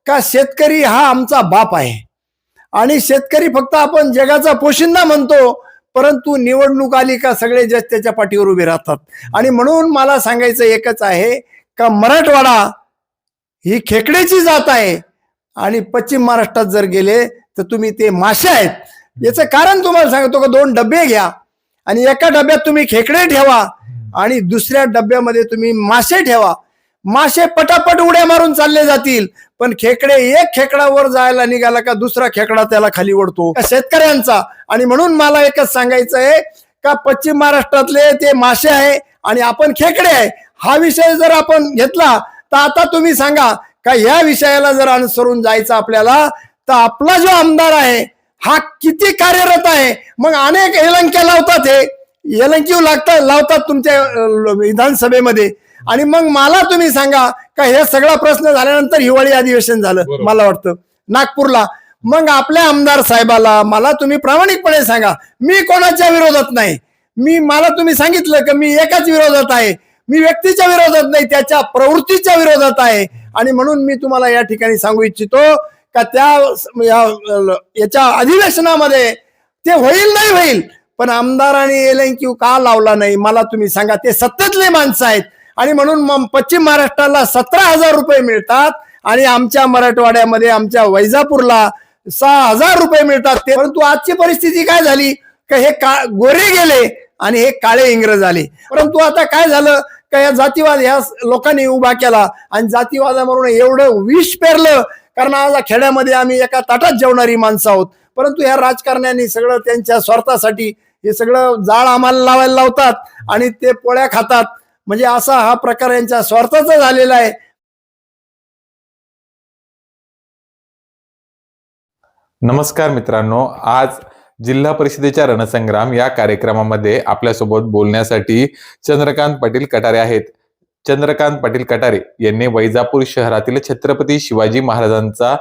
का शेतकरी हा आमचा बाप आहे आणि शेतकरी फक्त आपण जगाचा पोशिंदा म्हणतो, परंतु निवडणूक आली का सगळे जग त्याच्या पाठीवर उभे राहतात. आणि म्हणून मला सांगायचं एकच आहे का मराठवाडा ही खेकड्याची जात आहे आणि पश्चिम महाराष्ट्रात जर गेले तर तुम्ही ते मासे आहेत. याचं कारण तुम्हाला सांगतो का 2 डबे घ्या आणि एका डब्यात तुम्ही खेकडे ठेवा आणि दुसऱ्या डब्यामध्ये तुम्ही मासे ठेवा. मासे पटापट उड्या मारून चालले जातील, पण खेकडे एक खेकडा वर जायला निघाला का दुसरा खेकडा त्याला खाली ओढतो शेतकऱ्यांचा. आणि म्हणून मला एकच सांगायचं आहे का पश्चिम महाराष्ट्रातले ते मासे आहे आणि आपण खेकडे आहे. हा विषय जर आपण घेतला तर आता तुम्ही सांगा का या विषयाला जर अनुसरून जायचं आपल्याला तर आपला जो आमदार आहे हा किती कार्यरत आहे. मग अनेक एलंक्या लावतात, हे एलंकी लावतात तुमच्या विधानसभेमध्ये. आणि मग मला तुम्ही सांगा का हे सगळा प्रश्न झाल्यानंतर हिवाळी अधिवेशन झालं मला वाटतं नागपूरला. मग आपल्या आमदार साहेबाला मला तुम्ही प्रामाणिकपणे सांगा, मी कोणाच्या विरोधात नाही, मला तुम्ही सांगितलं की मी एकाच विरोधात आहे, मी व्यक्तीच्या विरोधात नाही, त्याच्या प्रवृत्तीच्या विरोधात आहे. आणि म्हणून मी तुम्हाला या ठिकाणी सांगू इच्छितो का याच्या अधिवेशनामध्ये ते होईल नाही होईल, पण आमदारांनी एलएनक्यू का लावला नाही मला तुम्ही सांगा. ते सत्तेतले माणसं आहेत आणि म्हणून पश्चिम महाराष्ट्राला 17,000 रुपये मिळतात आणि आमच्या मराठवाड्यामध्ये आमच्या वैजापूरला 6,000 रुपये मिळतात. परंतु आजची परिस्थिती काय झाली का हे गोरे गेले आणि हे काळे इंग्रज आले. परंतु आता काय झालं का या जातीवाद ह्या लोकांनी उभा केला आणि जातीवादावरून एवढं विष पेरलं. कारण आज खेड्यामध्ये आम्ही एका ताटात जेवणारी माणसं आहोत, परंतु ह्या राजकारण्यांनी सगळं त्यांच्या स्वार्थासाठी हे सगळं जाळ आम्हाला लावायला लावतात आणि ते पोळ्या खातात. म्हणजे असा हा प्रकार यांच्या स्वार्थाचा झालेला आहे. नमस्कार मित्रांनो, आज जिल्हा परिषदेच्या रणसंग्राम या कार्यक्रमामध्ये आपल्यासोबत बोलण्यासाठी चंद्रकांत पाटील कटारे आहेत. चंद्रकांत पाटील कटारे यांनी वैजापूर शहरातील छत्रपती शिवाजी महाराजांचा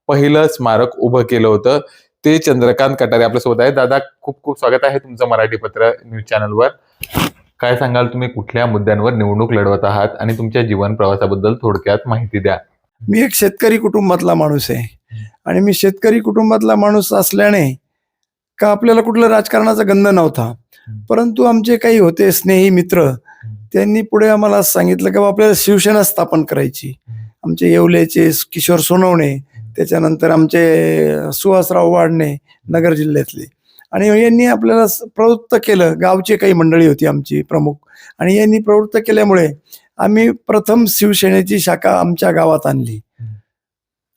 पहिलं स्मारक उभं केलं होतं. ते चंद्रकांत कटारे आपल्यासोबत आहेत. दादा, खूप खूप स्वागत आहे तुमचं मराठी पत्र न्यूज चॅनलवर. काय सांगाल, तुम्ही कुठल्या मुद्द्यांवर निवडणूक लढवत आहात आणि तुमच्या जीवन प्रवासाबद्दल थोडक्यात माहिती द्या. मी एक शेतकरी कुटुंबातला माणूस आहे आणि मी शेतकरी कुटुंबातला माणूस असल्याने का आपल्याला कुठलं राजकारणाचा गंध नव्हता, परंतु आमचे काही होते स्नेही मित्र, त्यांनी पुढे आम्हाला सांगितलं की आपल्याला शिवसेना स्थापन करायची. आमचे येवल्याचे किशोर सोनवणे, त्याच्यानंतर आमचे सुहासराव वाडणे नगर जिल्ह्यातले, आणि यांनी आपल्याला प्रवृत्त केलं. गावची काही मंडळी होती आमची प्रमुख, आणि यांनी प्रवृत्त केल्यामुळे आम्ही प्रथम शिवसेनेची शाखा आमच्या गावात आणली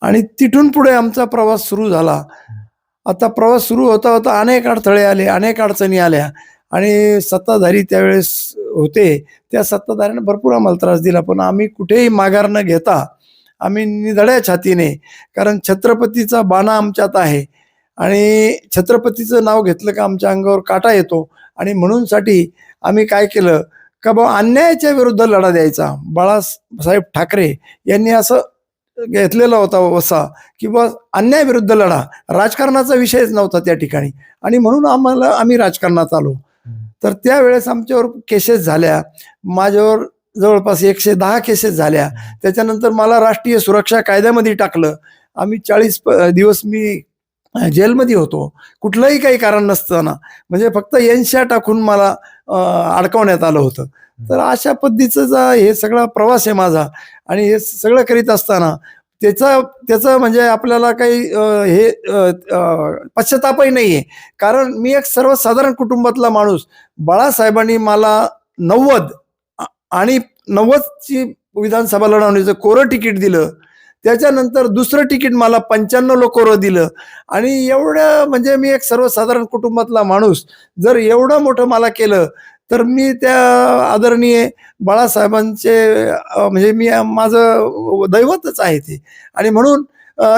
आणि तिथून पुढे आमचा प्रवास सुरू झाला. आता प्रवास सुरू होता होता अनेक अडथळे आले, अनेक अडचणी आल्या आणि सत्ताधारी त्यावेळेस होते, त्या सत्ताधाऱ्यांना भरपूर आम्हाला त्रास दिला, पण आम्ही कुठेही माघार न घेता आम्ही निधड्या छातीने, कारण छत्रपतीचा बाणा आमच्यात आहे आणि छत्रपतीचं नाव घेतलं का आमच्या अंगावर काटा येतो. आणि म्हणून साठी आम्ही काय केलं का अन्यायाच्या विरुद्ध लढा द्यायचा. बाळासाहेब ठाकरे यांनी असं घेतलेला होता वसा की अन्याय विरुद्ध लढा, राजकारणाचा विषयच नव्हता त्या ठिकाणी. आणि म्हणून आम्ही राजकारणात आलो. तर त्यावेळेस आमच्यावर केसेस झाल्या, माझ्यावर जवळपास 110 केसेस झाल्या. त्याच्यानंतर मला राष्ट्रीय सुरक्षा कायद्यामध्ये टाकलं. आम्ही 40 दिवस मी जेलमध्ये होतो, कुठलंही काही कारण नसताना, म्हणजे फक्त एनशा टाकून मला अडकवण्यात आलं होतं. तर अशा पद्धतीचा हे सगळा प्रवास आहे माझा. आणि हे सगळं करीत असताना त्याचं म्हणजे आपल्याला काही हे पश्चातापही नाही आहे, कारण मी एक सर्वसाधारण कुटुंबातला माणूस. बाळासाहेबांनी मला 90 आणि 90ची विधानसभा लढवण्याचं कोरं तिकीट दिलं. त्याच्यानंतर दुसरं तिकीट मला 95 कोरं दिलं. आणि एवढं म्हणजे मी एक सर्वसाधारण कुटुंबातला माणूस, जर एवढं मोठं मला केलं तर मी त्या आदरणीय बाळासाहेबांचे म्हणजे मी माझं दैवतच आहे ते. आणि म्हणून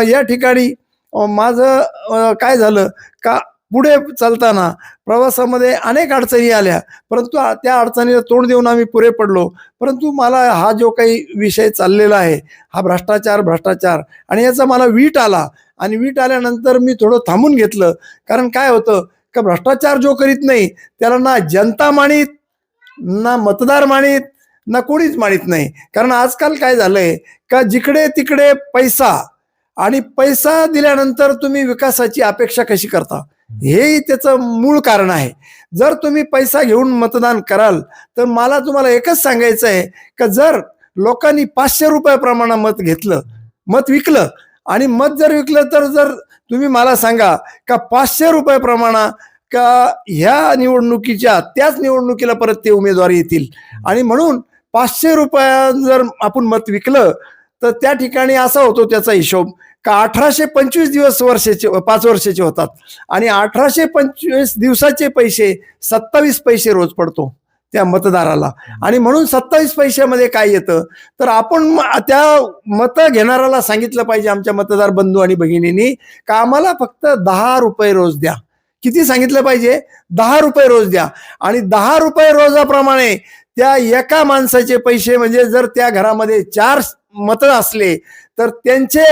या ठिकाणी माझं काय झालं का पुढे चालताना प्रवासामध्ये अनेक अडचणी आल्या, परंतु त्या अडचणीला तोंड देऊन आम्ही पुढे पडलो. परंतु मला हा जो काही विषय चाललेला आहे हा भ्रष्टाचार आणि याचा मला वीट आला. आणि वीट आल्यानंतर मी थोडं थांबून घेतलं, कारण काय होतं का भ्रष्टाचार जो करीत नाही त्याला ना जनता मानित, ना मतदार मानित, ना कोणीच मानित नाही. कारण आजकाल काय झालंय का जिकडे तिकडे पैसा आणि पैसा दिल्यानंतर तुम्ही विकासाची अपेक्षा कशी करता, हे त्याचं मूळ कारण आहे. जर तुम्ही पैसा घेऊन मतदान कराल तर मला तुम्हाला एकच सांगायचं आहे का जर लोकांनी 500 रुपयाप्रमाणे मत घेतलं, मत विकलं आणि मत जर विकलं तर जर तुम्ही मला सांगा का 500 रुपयाप्रमाणे का ह्या निवडणुकीच्या त्याच निवडणुकीला परत ते उमेदवार येतील. आणि म्हणून 500 रुपया जर आपण मत विकलं तर त्या ठिकाणी असा होतो त्याचा हिशोब का 1825 दिवस वर्षाचे 5 वर्षाचे होतात आणि 1825 दिवसाचे पैसे 27 पैसे रोज पडतो त्या मतदाराला. आणि म्हणून 27 पैशामध्ये काय येतं तर आपण त्या मत घेणाऱ्याला सांगितलं पाहिजे आमच्या मतदार बंधू आणि भगिनींनी का आम्हाला फक्त 10 रुपये रोज द्या. किती सांगितलं पाहिजे? 10 रुपये रोज द्या. आणि 10 रुपये रोजाप्रमाणे त्या एका माणसाचे पैसे म्हणजे जर त्या घरामध्ये 4 मत असले तर त्यांचे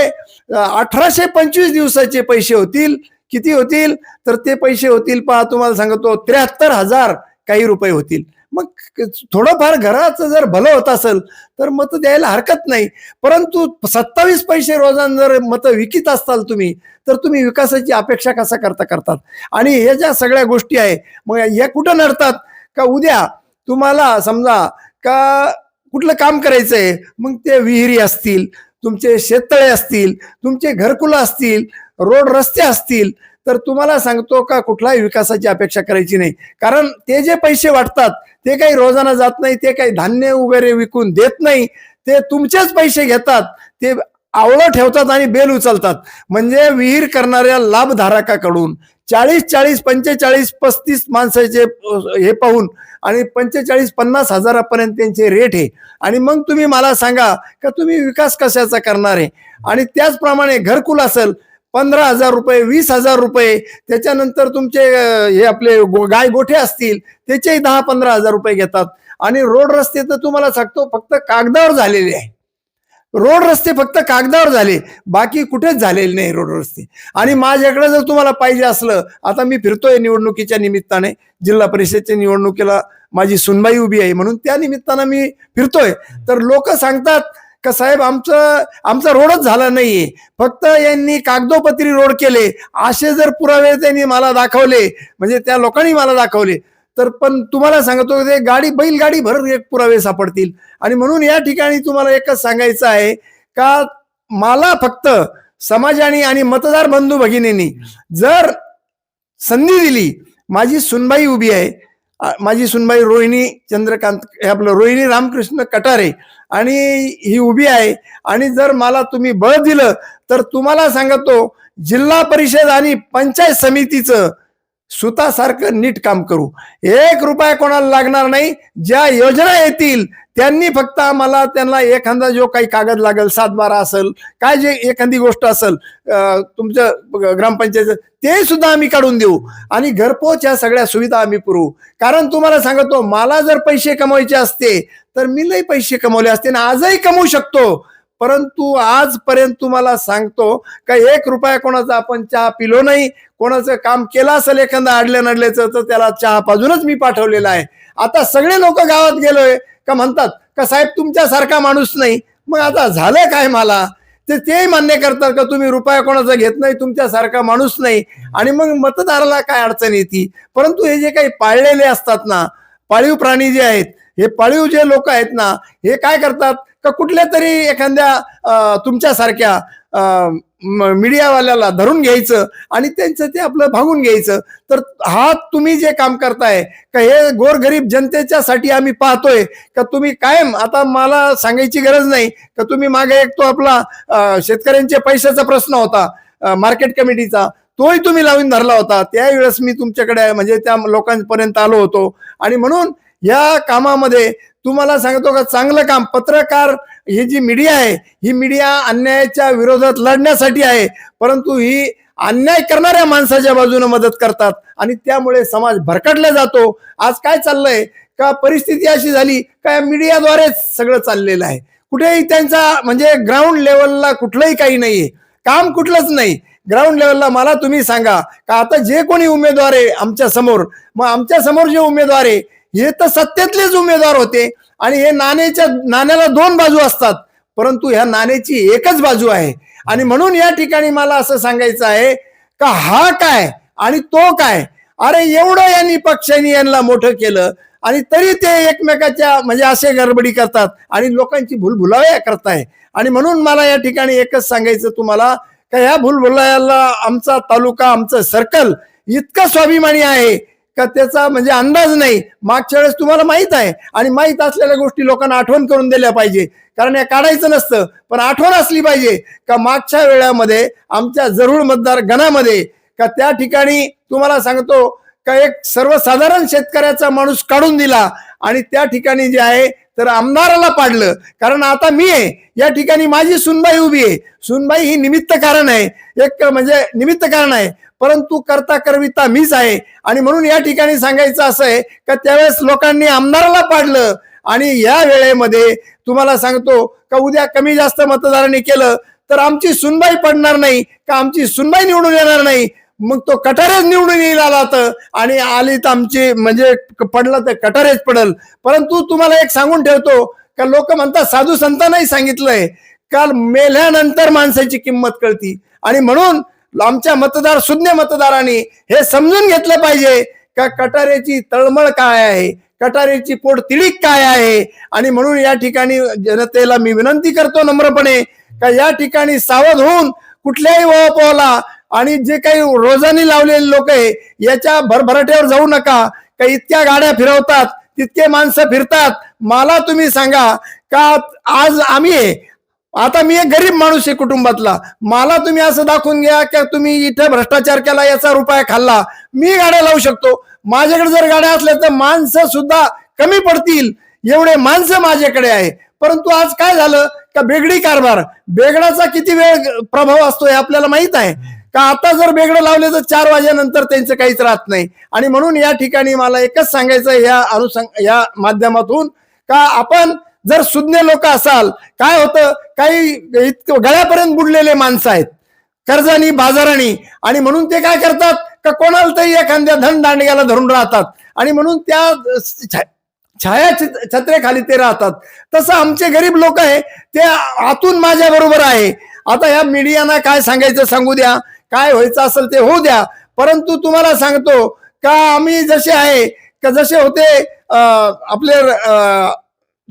1825 दिवसाचे पैसे होतील. किती होतील तर ते पैसे होतील पहा तुम्हाला सांगतो 73,000 काही रुपये होतील. मग थोडंफार घराचं जर भलं होत असेल तर मत द्यायला हरकत नाही. परंतु 27 पैसे रोजान जर मत विकित असताल तुम्ही तर तुम्ही विकासाची अपेक्षा कसा करतात. आणि हे ज्या सगळ्या गोष्टी आहे मग या कुठं नडतात का उद्या तुम्हाला समजा का कुठलं काम करायचंय मग ते विहिरी असतील, तुमचे शेततळे असतील, तुमचे घरकुलं असतील, रोड रस्ते असतील तर तुम्हाला सांगतो का कुठलाही विकासाची अपेक्षा करायची नाही. कारण ते जे पैसे वाटतात ते काही रोजाना जात नाही, ते काही धान्य वगैरे विकून देत नाही, ते तुमचेच पैसे घेतात, ते आवळं ठेवतात आणि बेल उचलतात. म्हणजे विहीर करणाऱ्या लाभधारकाकडून 40-40, 45, 35 माणसाचे हे पाहून आणि 45-50 हजारापर्यंत त्यांचे रेट आहे. आणि मग तुम्ही मला सांगा का तुम्ही विकास कशाचा करणार आहे. आणि त्याचप्रमाणे घरकुल असेल 15,000 रुपये, 20,000 रुपये, त्याच्यानंतर तुमचे हे आपले गाय गोठे असतील त्याचेही 10-15 हजार रुपये घेतात. आणि रोड रस्ते तर तुम्हाला सांगतो फक्त कागदावर झालेले आहे. रोड रस्ते फक्त कागदावर झाले, बाकी कुठेच झालेले नाही रोड रस्ते. आणि माझ्याकडे जर तुम्हाला पाहिजे असलं, आता मी फिरतोय निवडणुकीच्या निमित्ताने, जिल्हा परिषदेच्या निवडणुकीला माझी सुनबाई उभी आहे म्हणून त्या निमित्तानं मी फिरतोय. तर लोक सांगतात का साहेब आमचा रोडच झाला नाहीये, फक्त यांनी कागदोपत्री रोड केले, असे जर पुरावे त्यांनी मला दाखवले म्हणजे त्या लोकांनी मला दाखवले तर पण तुम्हाला सांगतो ते बैलगाडी भर एक पुरावे सापडतील. आणि म्हणून या ठिकाणी तुम्हाला एकच सांगायचं आहे का मला फक्त समाजाने आणि मतदार बंधू भगिनींनी जर संधी दिली, माझी सुनबाई उभी आहे, माझी सुनबाई रोहिणी चंद्रकांत आपलं रोहिणी रामकृष्ण कटारे आणि ही उभी आहे. आणि जर मला तुम्ही बळ दिलं तर तुम्हाला सांगतो जिल्हा परिषद आणि पंचायत समितीचं सुतासारखं नीट काम करू. 1 रुपया कोणाला लागणार नाही. ज्या योजना येतील त्यांनी फक्त आम्हाला त्यांना एखादा जो काही कागद लागेल 7-12 असेल काय जे एखादी गोष्ट असेल तुमच्या ग्रामपंचायत ते सुद्धा आम्ही काढून देऊ आणि घरपोच या सगळ्या सुविधा आम्ही पुरवू. कारण तुम्हाला सांगतो मला जर पैसे कमवायचे असते तर मी लई पैसे कमवले असते ना आजही कमवू शकतो. परंतु आजपर्यंत तुम्हाला सांगतो का 1 रुपया कोणाचा आपण चहा पिलो नाही. कोणाचं काम केलं असेल एखादा आडल्या नडल्याचं तर त्याला चहा पाजूनच मी पाठवलेला आहे. आता सगळे लोक गावात गेलोय का म्हणतात का साहेब तुमच्यासारखा माणूस नाही. मग आता झालं काय मला ते मान्य करतात का तुम्ही रुपया कोणाचा घेत नाही, तुमच्यासारखा माणूस नाही. आणि मग मतदाराला काय अडचण येते. परंतु हे जे काही पाळलेले असतात ना पाळीव प्राणी जे आहेत, हे पाळीव जे लोक आहेत ना हे काय करतात का कुठल्या तरी एखाद्या तुमच्यासारख्या मीडियावाल्याला धरून घ्यायचं आणि त्यांचं ते आपलं भागून घ्यायचं. तर हा तुम्ही जे काम करताय का हे गोरगरीब जनतेच्यासाठी आम्ही पाहतोय का तुम्ही कायम, आता मला सांगायची गरज नाही का तुम्ही मागे एक तो आपला शेतकऱ्यांच्या पैशाचा प्रश्न होता मार्केट कमिटीचा, तोही तुम्ही लावून धरला होता. त्यावेळेस मी तुमच्याकडे म्हणजे त्या लोकांपर्यंत आलो होतो. आणि म्हणून या कामामध्ये तुम्हाला सांगतो का चांगलं काम पत्रकार ही जी मीडिया आहे ही मीडिया अन्यायाच्या विरोधात लढण्यासाठी आहे, परंतु ही अन्याय करणाऱ्या माणसाच्या बाजूने मदत करतात आणि त्यामुळे समाज भरकटला जातो. आज काय चाललंय का परिस्थिती अशी झाली का मीडियाद्वारेच सगळं चाललेलं आहे. कुठेही त्यांचा म्हणजे ग्राउंड लेवलला कुठलंही काही नाहीये, काम कुठलंच नाही. ग्राउंड लेवलला मला तुम्ही सांगा का आता जे कोणी उमेदवार आहे आमच्या समोर, मग आमच्या समोर जे उमेदवार आहे हे तर सत्तेतलेच उमेदवार होते. आणि हे नाण्याला दोन बाजू असतात, परंतु ह्या नाण्याची एकच बाजू आहे. आणि म्हणून या ठिकाणी मला असं सांगायचं आहे का हा काय आणि तो काय. अरे एवढं यांनी पक्षांनी यांना मोठं केलं आणि तरी ते एकमेकाच्या म्हणजे असे गडबडी करतात आणि लोकांची भुलभुलाव्या करताय. आणि म्हणून मला या ठिकाणी एकच सांगायचं तुम्हाला का ह्या भुलभुलाव्याला आमचा तालुका, आमचं सर्कल इतकं स्वाभिमानी आहे का त्याचा म्हणजे अंदाज नाही. मागच्या वेळेस तुम्हाला माहित आहे आणि माहित असलेल्या गोष्टी लोकांना आठवण करून दिल्या पाहिजे, कारण हे काढायचं नसतं पण आठवण असली पाहिजे का मागच्या वेळामध्ये आमच्या जरूर मतदार गणामध्ये का त्या ठिकाणी तुम्हाला सांगतो का एक सर्वसाधारण शेतकऱ्याचा माणूस काढून दिला आणि त्या ठिकाणी जे आहे तर आमदाराला पाडलं. कारण आता मी आहे या ठिकाणी, माझी सुनबाई उभी आहे. सुनबाई ही निमित्त कारण आहे, एक म्हणजे निमित्त कारण आहे, परंतु करता करविता मीच आहे. आणि म्हणून या ठिकाणी सांगायचं असं आहे का त्यावेळेस लोकांनी आमदाराला पाडलं आणि या वेळेमध्ये तुम्हाला सांगतो का उद्या कमी जास्त मतदारांनी केलं तर आमची सुनबाई पडणार नाही का आमची सुनबाई निवडून येणार नाही. मग तो कटारेच निवडून येईल आला तर आणि आली तर आमची म्हणजे पडला तर कटारेच पडल. परंतु तुम्हाला एक सांगून ठेवतो का लोक म्हणतात साधू संतांनाही सांगितलंय काल मेल्यानंतर माणसाची किंमत कळती. आणि म्हणून आमच्या सुज्ञ मतदारांनी हे समजून घेतलं पाहिजे का कटारेची तळमळ काय आहे, कटारेची पोट तिडीक काय आहे. आणि म्हणून या ठिकाणी जनतेला मी विनंती करतो नम्रपणे का या ठिकाणी सावध होऊन कुठल्याही ओळखला आणि जे काही रोजानी लावलेले लोक आहे याच्या भरभराट्यावर जाऊ नका. का इतक्या गाड्या फिरवतात, तितके माणसं फिरतात. मला तुम्ही सांगा का आज आम्ही आहे, आता मी एक गरीब माणूस आहे कुटुंबातला, मला तुम्ही असं दाखवून घ्या की तुम्ही इथे भ्रष्टाचार केला, याचा रुपया खाल्ला, मी गाड्या लावू शकतो. माझ्याकडे जर गाड्या असल्या तर माणसं सुद्धा कमी पडतील एवढे माणसं माझ्याकडे आहे. परंतु आज काय झालं का बेगडी कारभार, बेगडाचा किती वेळ प्रभाव असतो हे आपल्याला माहित आहे का. आता जर बेगडं लावले तर 4 वाजेनंतर त्यांचं काहीच राहत नाही. आणि म्हणून या ठिकाणी मला एकच सांगायचं या माध्यमातून का आपण जर सुज्ञ लोक असाल, काय होतं काही इतकं गळ्यापर्यंत बुडलेले माणसं आहेत कर्जानी बाजारानी, आणि म्हणून ते काय करतात का कोणाला तरी एखाद्या धन दांडग्याला धरून राहतात आणि म्हणून त्या छाया छत्रेखाली ते राहतात. तसं आमचे गरीब लोक आहे ते आतून माझ्या बरोबर आहे. आता या मीडियाना काय सांगायचं सांगू द्या, काय व्हायचं असेल ते होऊ द्या. परंतु तुम्हाला सांगतो का आम्ही जसे आहे का जसे होते आपले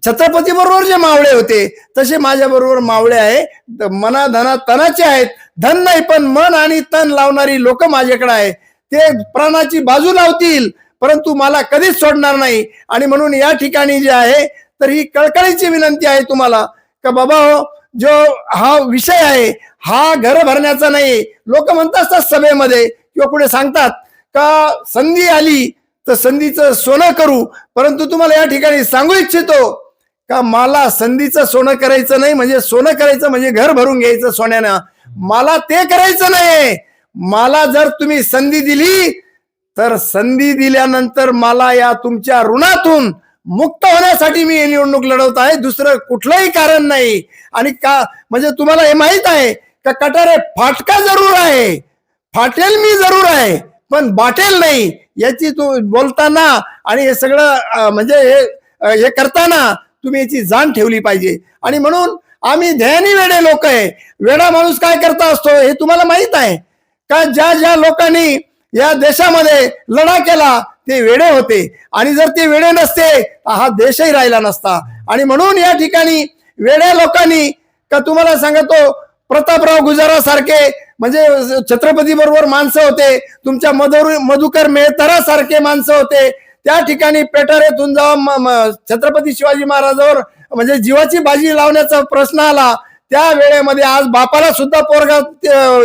छत्रपती बरोबर जे मावळे होते तसे माझ्या बरोबर मावळे आहे. मना धना तनाचे आहेत, धन नाही पण मन आणि तन लावणारी लोक माझ्याकडे आहे. ते प्राणाची बाजू लावतील परंतु मला कधीच सोडणार नाही. आणि म्हणून या ठिकाणी जे आहे तर ही कळकळीची विनंती आहे तुम्हाला का बाबा हो, जो हा विषय आहे हा घर भरण्याचा नाही. लोक म्हणतात सभेमध्ये किंवा पुढे सांगतात का संधी आली तर संधीचं सोनं करू, परंतु तुम्हाला या ठिकाणी सांगू इच्छितो का मला संधीचं सोनं करायचं नाही, म्हणजे सोनं करायचं म्हणजे घर भरून घ्यायचं सोन्यानं, मला ते करायचं नाही. मला जर तुम्ही संधी दिली तर संधी दिल्यानंतर मला या तुमच्या ऋणातून मुक्त होण्यासाठी मी निवडणूक लढवत आहे, दुसरं कुठलंही कारण नाही. आणि का म्हणजे तुम्हाला हे माहित आहे का कटारे फाटका जरूर आहे, फाटेल मी जरूर आहे पण बाटेल नाही. याची तू बोलताना आणि हे सगळं म्हणजे हे करताना तुम्ही याची जाण ठेवली पाहिजे. आणि म्हणून आम्ही ध्यानी वेडे लोक आहे. वेडा माणूस काय करता असतो हे तुम्हाला माहित आहे का. ज्या ज्या लोकांनी या देशामध्ये लढा केला ते वेडे होते आणि जर ते वेडे नसते हा देशही राहिला नसता. आणि म्हणून या ठिकाणी वेड्या लोकांनी का तुम्हाला सांगतो प्रतापराव गुजरासारखे म्हणजे छत्रपती बरोबर माणसं होते, तुमच्या मधुकर मेहतरा सारखे माणसं होते. त्या ठिकाणी पेटारेतून जेव्हा छत्रपती शिवाजी महाराजांवर म्हणजे जीवाची बाजी लावण्याचा प्रश्न आला त्या वेळेमध्ये आज बापाला सुद्धा पोरगा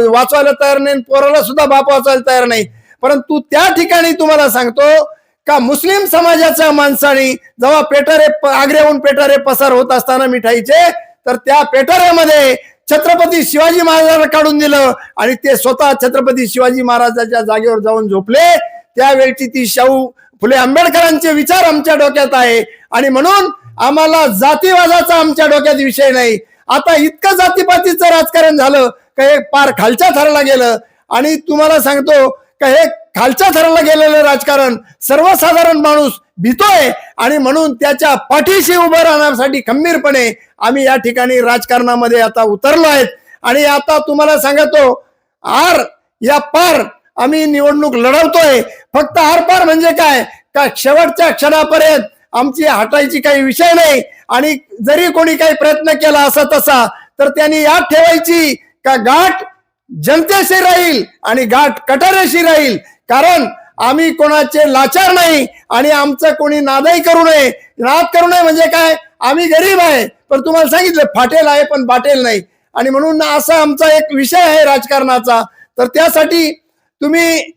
वाचवायला तयार नाही, पोराला सुद्धा बाप वाचवायला तयार नाही. परंतु त्या ठिकाणी तुम्हाला सांगतो का मुस्लिम समाजाच्या माणसाने जेव्हा आग्र्याहून पेटारे पसार होत असताना मिठाईचे तर त्या पेटाऱ्यामध्ये छत्रपती शिवाजी महाराजांना काढून दिलं आणि ते स्वतः छत्रपती शिवाजी महाराजांच्या जागेवर जाऊन झोपले. त्यावेळची ती शाहू फुले आंबेडकरांचे विचार आमच्या डोक्यात आहे. आणि म्हणून आम्हाला जातीवादाचा आमच्या डोक्यात विषय नाही. आता इतकं जातीपातीचं राजकारण झालं का हे पार खालच्या थराला गेलं. आणि तुम्हाला सांगतो का हे खालच्या थराला गेलेलं राजकारण सर्वसाधारण माणूस भीतोय आणि म्हणून त्याच्या पाठीशी उभं राहण्यासाठी खंबीरपणे आम्ही या ठिकाणी राजकारणामध्ये आता उतरलो आहेत. आणि आता तुम्हाला सांगतो आर या पार आम्ही निवडणूक लढवतोय. फक्त आर पार म्हणजे काय का शेवटच्या क्षणापर्यंत आमची हटायची काही विषय नाही. आणि जरी कोणी काही प्रयत्न केला असा तसा तर त्यांनी याद ठेवायची का गाठ जनतेशी राहील आणि गाठ कटाऱ्याशी राहील. कारण आम्ही कोणाचे लाचार नाही आणि आमचं कोणी नादही करू नये. नाद करू नये म्हणजे काय, आम्ही गरीब आहे पण तुम्हाला सांगितलं फाटेल आहे पण बाटेल नाही. आणि म्हणून असा आमचा एक विषय आहे राजकारणाचा. तर त्यासाठी तुम्ही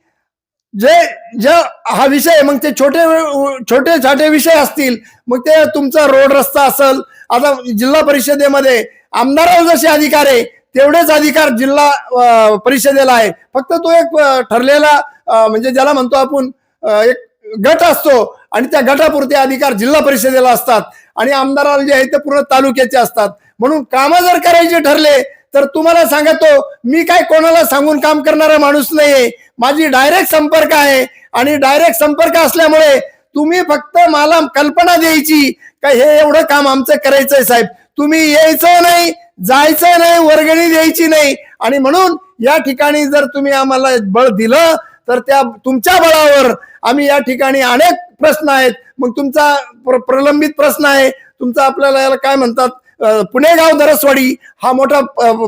जे हा विषय मग ते छोटे छोटे विषय असतील, मग ते तुमचा रोड रस्ता असेल. आता जिल्हा परिषदेमध्ये आमदाराला जसे अधिकार आहे तेवढेच अधिकार जिल्हा परिषदेला आहे. फक्त तो एक ठरलेला म्हणजे ज्याला म्हणतो आपण एक गट असतो आणि त्या गटापुरते अधिकार जिल्हा परिषदेला असतात आणि आमदाराला जे आहे ते पूर्ण तालुक्याचे असतात. म्हणून कामं जर करायचे ठरले तर तुम्हाला सांगतो मी काय कोणाला सांगून काम करणारा माणूस नाहीये. माझी डायरेक्ट संपर्क आहे आणि डायरेक्ट संपर्क असल्यामुळे तुम्ही फक्त मला कल्पना द्यायची का हे एवढं काम आमचं करायचंय साहेब. तुम्ही यायचं नाही, जायचं नाही, वर्गणी द्यायची नाही. आणि म्हणून या ठिकाणी जर तुम्ही आम्हाला बळ दिलं तर त्या तुमच्या बळावर आम्ही या ठिकाणी अनेक प्रश्न आहेत. मग तुमचा प्रलंबित प्रश्न आहे तुमचा, आपल्याला याला काय म्हणतात पुणेगाव दरसवाडी हा मोठा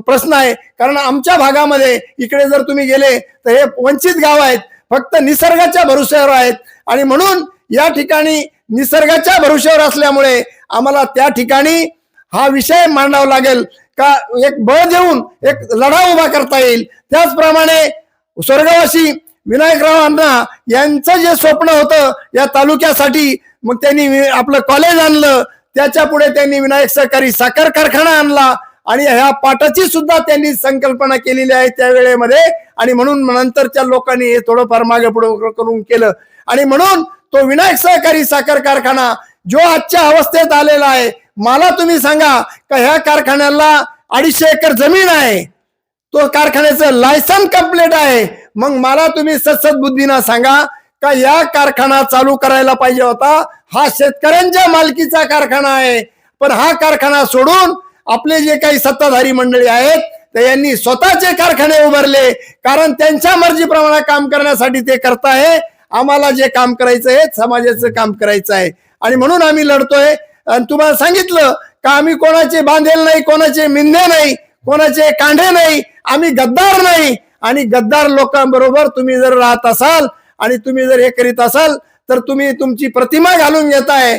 प्रश्न आहे. कारण आमच्या भागामध्ये इकडे जर तुम्ही गेले तर हे वंचित गाव आहेत, फक्त निसर्गाच्या भरोश्यावर आहेत. आणि म्हणून या ठिकाणी निसर्गाच्या भरोश्यावर असल्यामुळे आम्हाला त्या ठिकाणी हा विषय मांडावा लागेल का एक बळ देऊन एक लढा उभा करता येईल. त्याचप्रमाणे स्वर्गवासी विनायकराव अण्णा यांचं जे स्वप्न होतं या तालुक्यासाठी, मग त्यांनी आपलं कॉलेज आणलं, त्याच्या पुढे त्यांनी विनायक सहकारी साखर कारखाना आणला आणि ह्या पाटाची सुद्धा त्यांनी संकल्पना केलेली आहे त्या वेळेमध्ये. आणि म्हणून नंतरच्या लोकांनी हे थोडंफार मागे पुढे करून केलं. आणि म्हणून तो विनायक सहकारी साखर कारखाना जो आजच्या अवस्थेत आलेला आहे, मला तुम्ही सांगा का ह्या कारखान्याला 250 एकर जमीन आहे, तो कारखान्याचं लायसन कंप्लीट आहे. मग मला तुम्ही सद्बुद्धीनं सांगा का या कारखाना चालू करायला पाहिजे होता. हा शेतकऱ्यांच्या मालकीचा कारखाना आहे, पण हा कारखाना सोडून आपले जे काही सत्ताधारी मंडळी आहेत तर यांनी स्वतःचे कारखाने उभारले. कारण त्यांच्या मर्जीप्रमाणे काम करण्यासाठी ते करताय. आम्हाला जे काम करायचं आहे समाजाचं काम करायचं आहे आणि म्हणून आम्ही लढतोय. आणि तुम्हाला सांगितलं का आम्ही कोणाचे बांधेल नाही, कोणाचे मिंधे नाही, कोणाचे कांढे नाही, आम्ही गद्दार नाही. आणि गद्दार लोकांबरोबर तुम्ही जर राहत असाल आणि तुम्ही जर हे करीत असाल तर तुम्ही तुमची प्रतिमा घालून घेताय.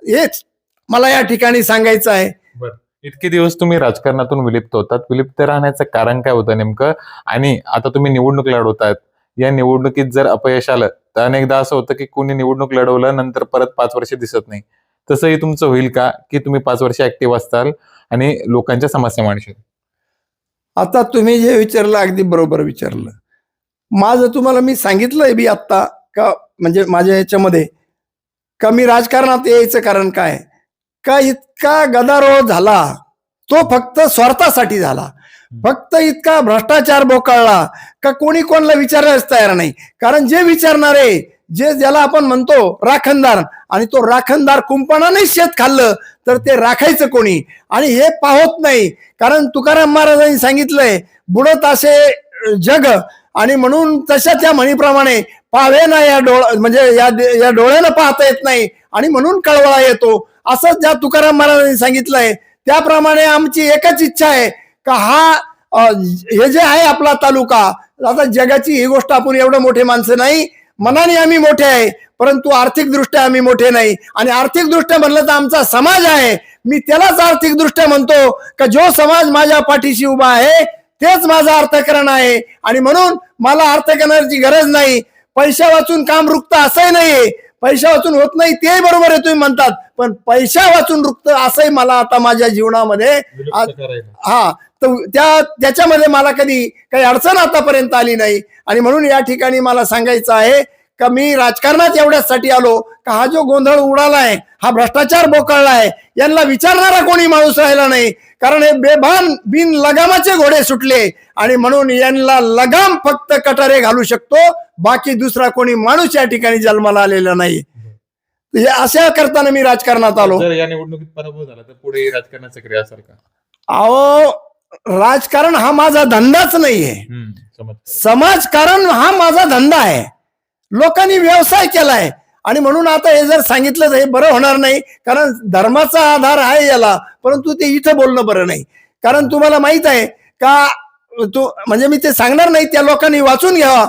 हेच मला या ठिकाणी सांगायचं आहे. इतके दिवस तुम्ही राजकारणातून विलिप्त होतात, विलिप्त राहण्याचं कारण काय होतं नेमकं? आणि आता तुम्ही निवडणूक लढवतायत, या निवडणुकीत जर अपयश आलं तर अनेकदा असं होतं की कोणी निवडणूक लढवलं नंतर परत 5 वर्ष दिसत नाही. तसंही तुमचं होईल का की तुम्ही 5 वर्ष ऍक्टिव्ह असताल आणि लोकांच्या समस्या मांडशाल? आता तुम्ही जे विचारलं अगदी बरोबर विचारलं. माझं तुम्हाला मी सांगितलंय बी आत्ता का म्हणजे माझ्या याच्यामध्ये का मी राजकारणात यायचं कारण काय का इतका गदारोळ झाला तो फक्त स्वार्थासाठी झाला. फक्त इतका भ्रष्टाचार बोकाळला का कोणी कोणाला विचारायलाच तयार नाही. कारण जे विचारणारे जे ज्याला आपण म्हणतो राखणदार, आणि तो राखणदार कुंपणाने शेत खाल्लं तर ते राखायचं कोणी, आणि हे पाहत नाही. कारण तुकाराम महाराजांनी सांगितलंय बुडत असे जग, आणि म्हणून तशा त्या म्हणीप्रमाणे पावे ना या म्हणजे या डोळ्यानं पाहता येत नाही आणि म्हणून कळवळा येतो, असं ज्या तुकाराम महाराजांनी सांगितलंय. त्याप्रमाणे आमची एकच इच्छा आहे का हे जे आहे आपला तालुका, आता जगाची ही गोष्ट आपण एवढं मोठे माणसं नाही, मनाने आम्ही मोठे आहे परंतु आर्थिक दृष्ट्या आम्ही मोठे नाही. आणि आर्थिक दृष्ट्या म्हणलं तर आमचा समाज आहे, मी त्यालाच आर्थिक दृष्ट्या म्हणतो का जो समाज माझ्या पाठीशी उभा आहे तेच माझं अर्थकारण आहे. आणि म्हणून मला अर्थकारणाची गरज नाही. पैसा वाचून काम रुकतं असंही नाहीये, पैसा वाचून होत नाही ते बरोबर आहे तुम्ही म्हणतात, पण पैसा वाचून रुकतं असंही मला आता माझ्या जीवनामध्ये तर त्याच्यामध्ये मला कधी काही अडचण आतापर्यंत आली नाही. आणि म्हणून या ठिकाणी मला सांगायचं आहे का मी राजकारणात एवढ्यासाठी आलो का हा जो गोंधळ उडालाय, हा भ्रष्टाचार बोकळलाय, यांना विचारणारा कोणी माणूस राहिला नाही. कारण हे बेभान बिन लगामाचे घोडे सुटले आणि म्हणून यांना लगाम फक्त कटारे घालू शकतो, बाकी दुसरा कोणी माणूस या ठिकाणी जन्माला आलेला नाही. हे अशा करताना मी राजकारणात आलो. जर या निवडणुकीत पराभव झाला तर पुढे राजकारणात सक्रिय असाल का? अहो, राजकारण हा माझा धंदाच नाहीये. समाजकारण हा माझा धंदा आहे. लोकांनी व्यवसाय केलाय आणि म्हणून आता हे जर सांगितलं तर हे बरं होणार नाही, कारण धर्माचा आधार आहे याला, परंतु ते इथं बोलणं बरं नाही. कारण तुम्हाला माहित आहे का, म्हणजे मी ते सांगणार नाही, त्या लोकांनी वाचून घ्यावा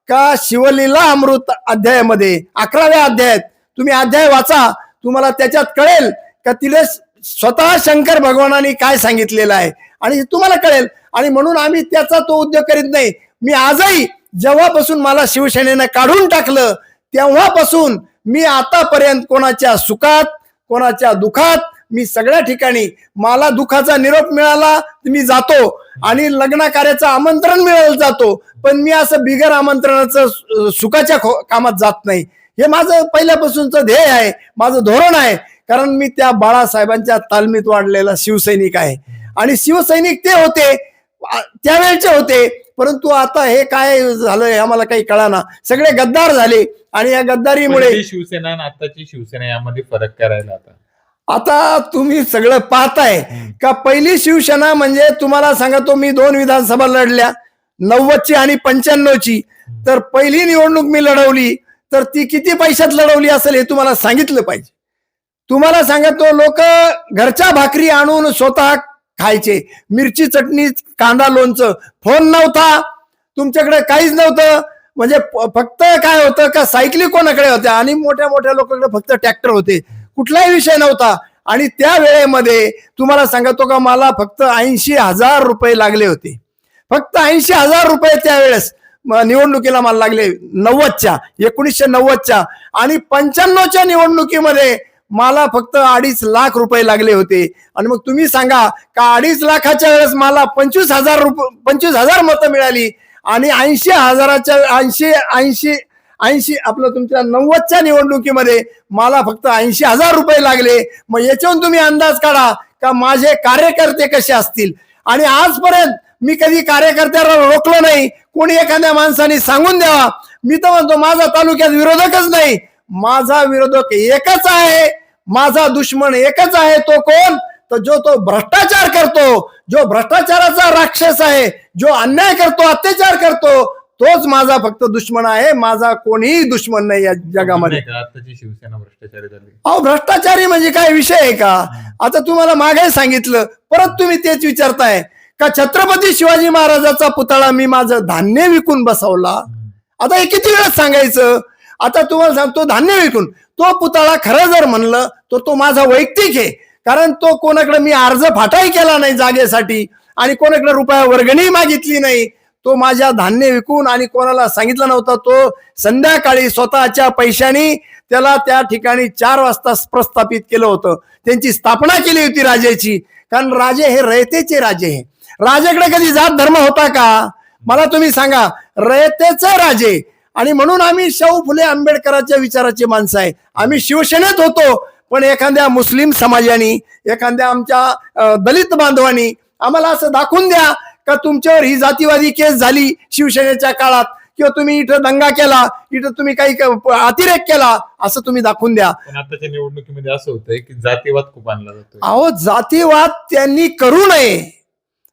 का शिवलीला अमृत अध्यायामध्ये 11व्या अध्यायात तुम्ही अध्याय वाचा, तुम्हाला त्याच्यात कळेल का तिला स्वतः शंकर भगवानांनी काय सांगितलेलं आहे आणि तुम्हाला कळेल. आणि म्हणून आम्ही त्याचा तो उद्योग करीत नाही. मी आजही जेव्हापासून मला शिवसेनेनं काढून टाकलं तेव्हापासून मी आतापर्यंत कोणाच्या सुखात कोणाच्या दुखात मी सगळ्या ठिकाणी, मला दुखाचा निरोप मिळाला मी जातो आणि लग्न कार्याचं आमंत्रण मिळालं जातो, पण मी असं बिगर आमंत्रणाचं सुखाच्या कामात जात नाही. हे माझं पहिल्यापासूनचं ध्येय आहे, माझं धोरण आहे. कारण मी त्या बाळासाहेबांच्या तालमीत वाढलेला शिवसैनिक आहे आणि शिवसैनिक ते होते, त्यावेळेचे होते. परंतु आता हे काय झालंय आम्हाला काही कळाना, सगळे गद्दार झाले आणि या गद्दारीमुळे शिवसेना आणि आताची शिवसेना यामध्ये फरक करायला आता तुम्ही सगळं पाहताय का. पहिली शिवसेना म्हणजे तुम्हाला सांगतो, मी 2 विधानसभा लढल्या, 90ची आणि 95ची. तर पहिली निवडणूक मी लढवली तर ती किती पैशात लढवली असेल हे तुम्हाला सांगितलं पाहिजे. तुम्हाला सांगतो, लोक घरच्या भाकरी आणून स्वतः खायचे, मिरची चटणी कांदा लोणचं. फोन नव्हता तुमच्याकडे, काहीच नव्हतं. म्हणजे फक्त काय होतं का, सायकली कोणाकडे होत्या आणि मोठ्या मोठ्या लोकांकडे फक्त ट्रॅक्टर होते, कुठलाही विषय नव्हता. आणि त्या वेळेमध्ये तुम्हाला सांगतो का, मला फक्त 80,000 रुपये लागले होते. फक्त 80,000 रुपये त्यावेळेस निवडणुकीला मला लागले, 1990च्या. आणि 95च्या निवडणुकीमध्ये मला फक्त 2.5 लाख रुपये लागले होते. आणि मग तुम्ही सांगा का 2.5 लाखाच्या वेळेस मला 25,000 मतं मिळाली आणि 80,000 आपलं तुमच्या 90च्या निवडणुकीमध्ये मला फक्त 80,000 रुपये लागले. मग याच्यावरून तुम्ही अंदाज काढा का माझे कार्यकर्ते कसे असतील. आणि आजपर्यंत मी कधी कार्यकर्त्याला रोखलो नाही. कोणी एखाद्या माणसाने सांगून द्यावा, मी तर म्हणतो माझा तालुक्यात विरोधकच नाही, माझा विरोधक एकच आहे, माझा दुश्मन एकच आहे. तो कोण? तर तो भ्रष्टाचार करतो, जो भ्रष्टाचाराचा राक्षस आहे, जो अन्याय करतो, अत्याचार करतो, तोच माझा फक्त दुश्मन आहे. माझा कोणीही दुश्मन नाही या जगामध्ये. आताची शिवसेना भ्रष्टाचारी झाली. अहो, भ्रष्टाचारी म्हणजे काय विषय आहे का? आता तुम्हाला मागे सांगितलं, परत तुम्ही तेच विचारताय का छत्रपती शिवाजी महाराजाचा पुतळा मी माझं धान्य विकून बसवला. आता हे किती वेळा सांगायचं? आता तुम्हाला सांगतो, धान्य विकून तो पुतळा खरं जर म्हणलं तर तो माझा वैयक्तिक आहे. कारण तो कोणाकडे मी अर्ज फाटाही केला नाही जागेसाठी आणि कोणाकडे रुपया वर्गणी मागितली नाही. तो माझ्या धान्य विकून आणि कोणाला सांगितलं नव्हतं. तो संध्याकाळी स्वतःच्या पैशानी त्याला त्या ठिकाणी 4 वाजता प्रस्थापित केलं होतं. त्यांची स्थापना केली होती राजाची. कारण राजे हे रयतेचे राजे आहे. राजाकडे कधी जात धर्म होता का? मला तुम्ही सांगा. रयतेचे राजे. आणि म्हणून आम्ही शाहू फुले आंबेडकरांच्या विचाराची माणसं आहे. आम्ही शिवसेनेत होतो, पण एखाद्या मुस्लिम समाजाने, एखाद्या आमच्या दलित बांधवांनी आम्हाला असं दाखवून द्या का तुमच्यावर ही जातीवादी केस झाली शिवसेनेच्या काळात, किंवा तुम्ही इथं दंगा केला, इथं तुम्ही काही अतिरेक केला, असं तुम्ही दाखवून द्या. पण आताच्या निवडणुकीमध्ये असं होतंय की जातीवाद खूप आणला जातो. अहो, जातीवाद त्यांनी करू नये.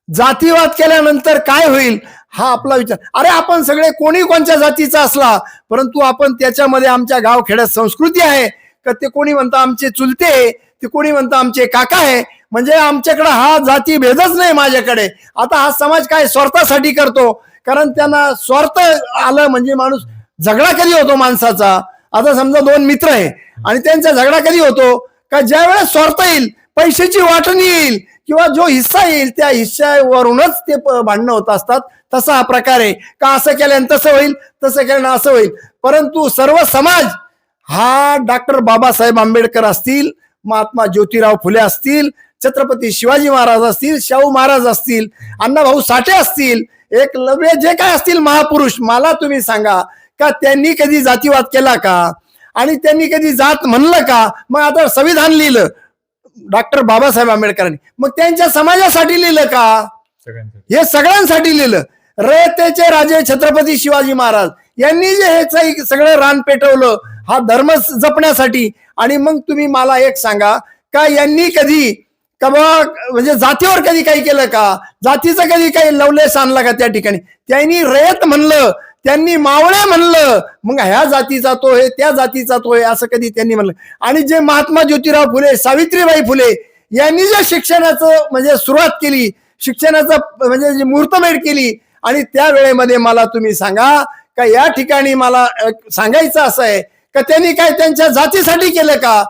जातीवाद केल्यानंतर काय होईल हा आपला विचार. अरे, आपण सगळे कोणी कोणत्या जातीचा असला, परंतु आपण त्याच्यामध्ये आमच्या गावखेड्यात संस्कृती आहे का, ते कोणी म्हणतं आमचे चुलते, ते कोणी म्हणतं आमचे काका आहे. म्हणजे आमच्याकडे हा जाती भेदच नाही माझ्याकडे. आता हा समाज काय स्वार्थासाठी करतो, कारण त्यांना स्वार्थ आलं म्हणजे माणूस झगडा कधी होतो माणसाचा. आता समजा 2 मित्र आहे आणि त्यांचा झगडा कधी होतो का, ज्या वेळेस स्वार्थ येईल, पैशाची वाटणी येईल किंवा जो हिस्सा येईल त्या हिस्सावरूनच ते भांडणं होत असतात. तसा हा प्रकार आहे का, असं केल्यानं तसं होईल, तसं केल्यानं असं होईल. परंतु सर्व समाज हा डॉक्टर बाबासाहेब आंबेडकर असतील, महात्मा ज्योतिराव फुले असतील, छत्रपती शिवाजी महाराज असतील, शाहू महाराज असतील, अण्णाभाऊ साठे असतील, एकलव्य, जे काय असतील महापुरुष, मला तुम्ही सांगा का त्यांनी कधी जातीवाद केला का? आणि त्यांनी कधी जात म्हणलं का? मग आता संविधान लिहिलं डॉक्टर बाबासाहेब आंबेडकरांनी, मग त्यांच्या समाजासाठी लिहिलं का? हे सगळ्यांसाठी लिहिलं. रयतेचे राजे छत्रपती शिवाजी महाराज यांनी जे हे सगळं रान पेटवलं हा धर्म जपण्यासाठी. आणि मग तुम्ही मला एक सांगा का यांनी कधी का म्हणजे जातीवर कधी काही केलं का? जातीचं कधी काही लवलेस आणला का त्या ठिकाणी? त्यांनी रयत म्हणलं, त्यांनी मावळे म्हणलं, मग ह्या जातीचा तो आहे, त्या जातीचा तो आहे असं कधी त्यांनी म्हणलं. आणि जे महात्मा ज्योतिराव फुले, सावित्रीबाई फुले यांनी जे शिक्षणाचं म्हणजे सुरुवात केली, शिक्षणाचं म्हणजे जी मुहूर्तमेढ केली, आणि त्या वेळेमध्ये मला तुम्ही सांगा का या ठिकाणी मला सांगायचं असं आहे का त्यांनी काय त्यांच्या जातीसाठी केलं का?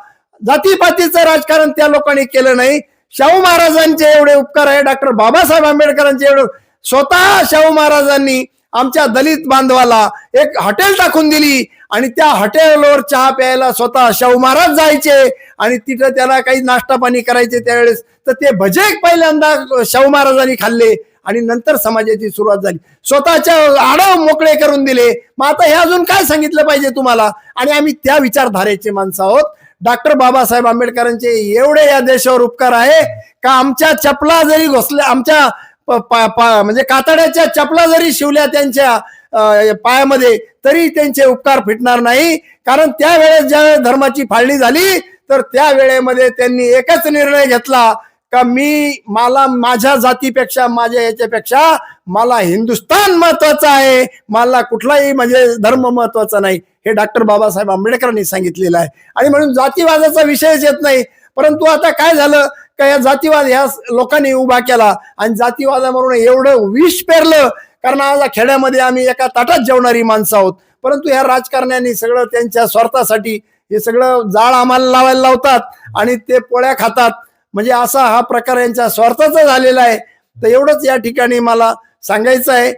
जातीपातीचं राजकारण त्या लोकांनी केलं नाही. शाहू महाराजांचे एवढे उपकार आहे, डॉक्टर बाबासाहेब आंबेडकरांचे एवढे. स्वतः शाहू महाराजांनी आमच्या दलित बांधवाला एक हॉटेल टाकून दिली, आणि त्या हॉटेलवर चहा प्यायला स्वतः शाहू महाराज जायचे, आणि तिथं त्याला काही नाश्ता पाणी करायचे त्यावेळेस. तर ते भजे पहिल्यांदा शाहू महाराजांनी खाल्ले, आणि नंतर समाजाची सुरुवात झाली. स्वतःच्या आडव मोकळे करून दिले. मग आता हे अजून काय सांगितलं पाहिजे तुम्हाला? आणि आम्ही त्या विचारधारेचे माणसं आहोत. डॉक्टर बाबासाहेब आंबेडकरांचे एवढे या देशावर उपकार आहे का आमच्या चपला जरी घोसल्या, आमच्या म्हणजे कातड्याच्या चपला जरी शिवल्या त्यांच्या पायामध्ये, तरी त्यांचे उपकार फिटणार नाही. कारण त्यावेळेस ज्यावेळेस धर्माची फाळणी झाली तर त्या वेळेमध्ये त्यांनी एकच निर्णय घेतला का मला माझ्या जातीपेक्षा, माझ्या याच्यापेक्षा मला हिंदुस्थान महत्वाचं आहे, मला कुठलाही म्हणजे धर्म महत्वाचा नाही. हे डॉक्टर बाबासाहेब आंबेडकरांनी सांगितलेलं आहे. आणि म्हणून जातीवादाचा विषयच येत नाही. परंतु आता काय झालं का या जातीवाद ह्या लोकांनी उभा केला, आणि जातीवादावरून एवढं विष पेरलं. कारण आज खेड्यामध्ये आम्ही एका ताटात जेवणारी माणसं आहोत, परंतु ह्या राजकारण्यांनी सगळं त्यांच्या स्वार्थासाठी हे सगळं जाळ आम्हाला लावायला लावतात, आणि ते पोळ्या खातात. म्हणजे असा हा प्रकार यांच्या स्वार्थाचा झालेला आहे. तर एवढंच या ठिकाणी मला सांगायचं आहे.